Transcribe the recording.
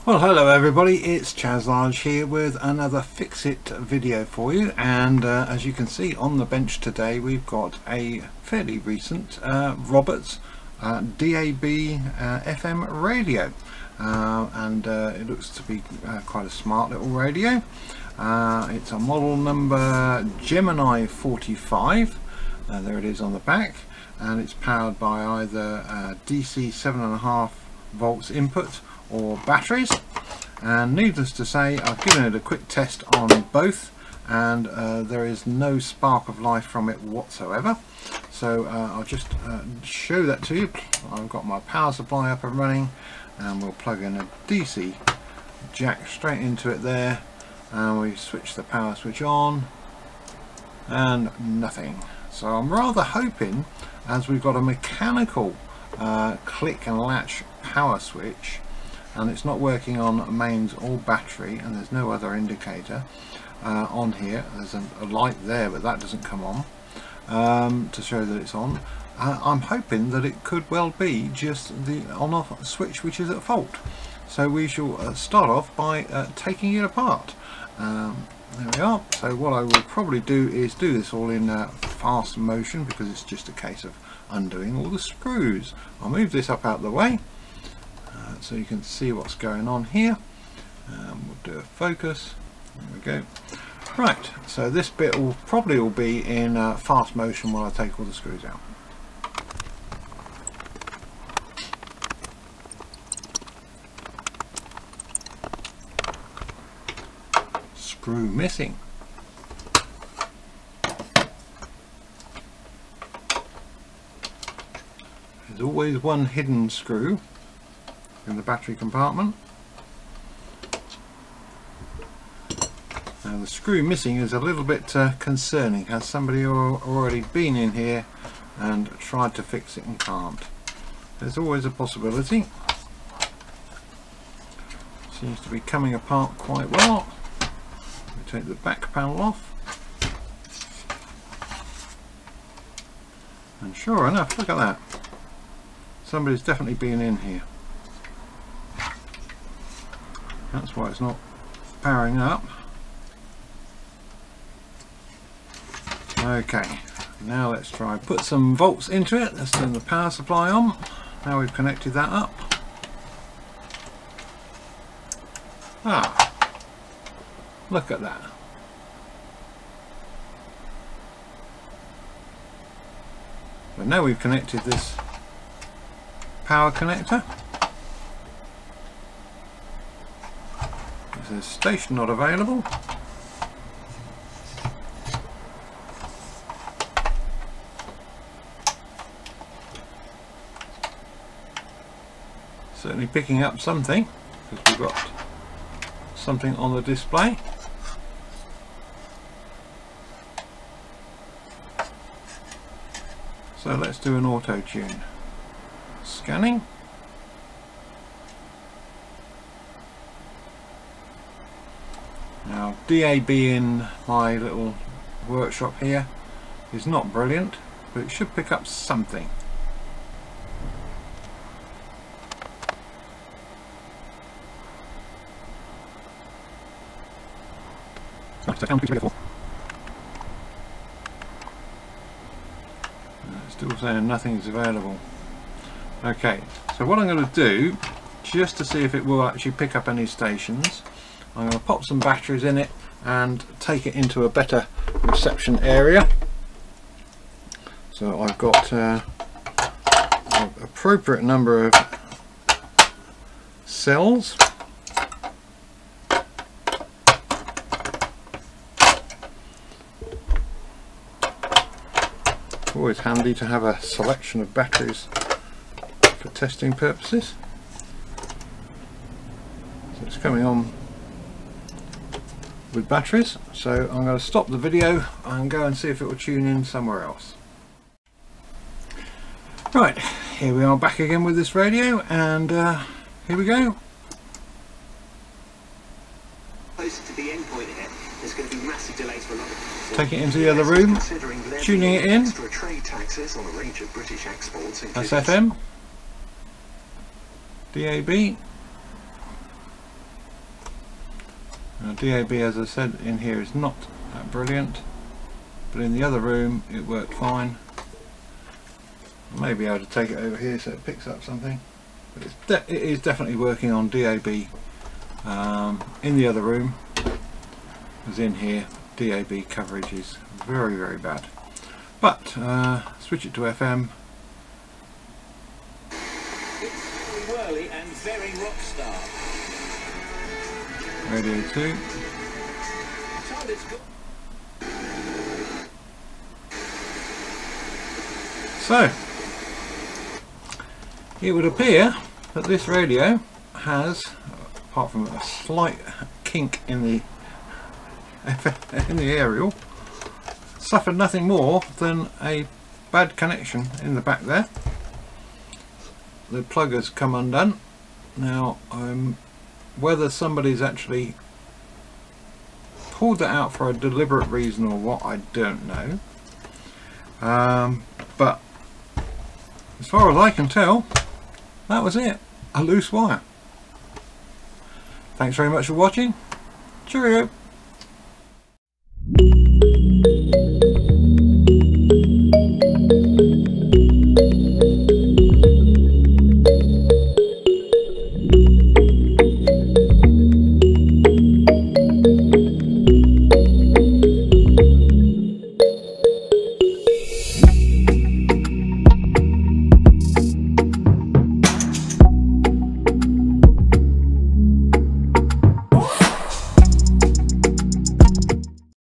Well, hello everybody, it's Chaz Large here with another Fix-It video for you, and as you can see on the bench today we've got a fairly recent Roberts DAB FM radio, and it looks to be quite a smart little radio. It's a model number Gemini 45, there it is on the back, and it's powered by either DC 7.5 volts input or batteries, and needless to say I've given it a quick test on both, and there is no spark of life from it whatsoever. So I'll just show that to you. I've got my power supply up and running, and we'll plug in a DC jack straight into it there, and we switch the power switch on and nothing. So I'm rather hoping, as we've got a mechanical click and latch power switch, and it's not working on mains or battery, and there's no other indicator on here. There's a light there, but that doesn't come on to show that it's on. I'm hoping that it could well be just the on-off switch which is at fault. So we shall start off by taking it apart. There we are. So what I will probably do is do this all in fast motion, because it's just a case of undoing all the screws. I'll move this up out of the way so you can see what's going on here. We'll do a focus. There we go. Right, so this bit will probably all be in fast motion while I take all the screws out. Screw missing. There's always one hidden screw in the battery compartment. Now the screw missing is a little bit concerning. Has somebody already been in here and tried to fix it and can't? There's always a possibility. Seems to be coming apart quite well. We take the back panel off, and sure enough, look at that. Somebody's definitely been in here. That's why it's not powering up. Okay, now let's try put some volts into it. Let's turn the power supply on. Now we've connected that up. Look at that. So now we've connected this power connector. It says station not available. Certainly picking up something, because we've got something on the display. So let's do an auto tune. Scanning. Now DAB in my little workshop here is not brilliant, but it should pick up something. Still saying nothing's available. Okay, so what I'm going to do, just to see if it will actually pick up any stations, I'm going to pop some batteries in it and take it into a better reception area. So I've got an appropriate number of cells. Always handy to have a selection of batteries for testing purposes. So it's coming on with batteries, so I'm going to stop the video and go and see if it will tune in somewhere else. Right, here we are back again with this radio, and here we go. Closer to the end point here, there's going to be massive delays for a lot of people. Take it into the other room, tuning it in. Extra trade taxes on a range of British exports. That's FM, DAB, Now, DAB, as I said, in here is not that brilliant, but in the other room it worked fine. I may be able to take it over here so it picks up something, but it is definitely working on DAB in the other room. As in here, DAB coverage is very, very bad. But switch it to FM. It's very whirly and very rock star. Radio 2. Charlie's good. So, it would appear that this radio has, apart from a slight kink in the aerial, suffered nothing more than a bad connection in the back there. The plug has come undone. Now, whether somebody's actually pulled that out for a deliberate reason or what, I don't know. But as far as I can tell, that was it. A loose wire. Thanks very much for watching. Cheerio.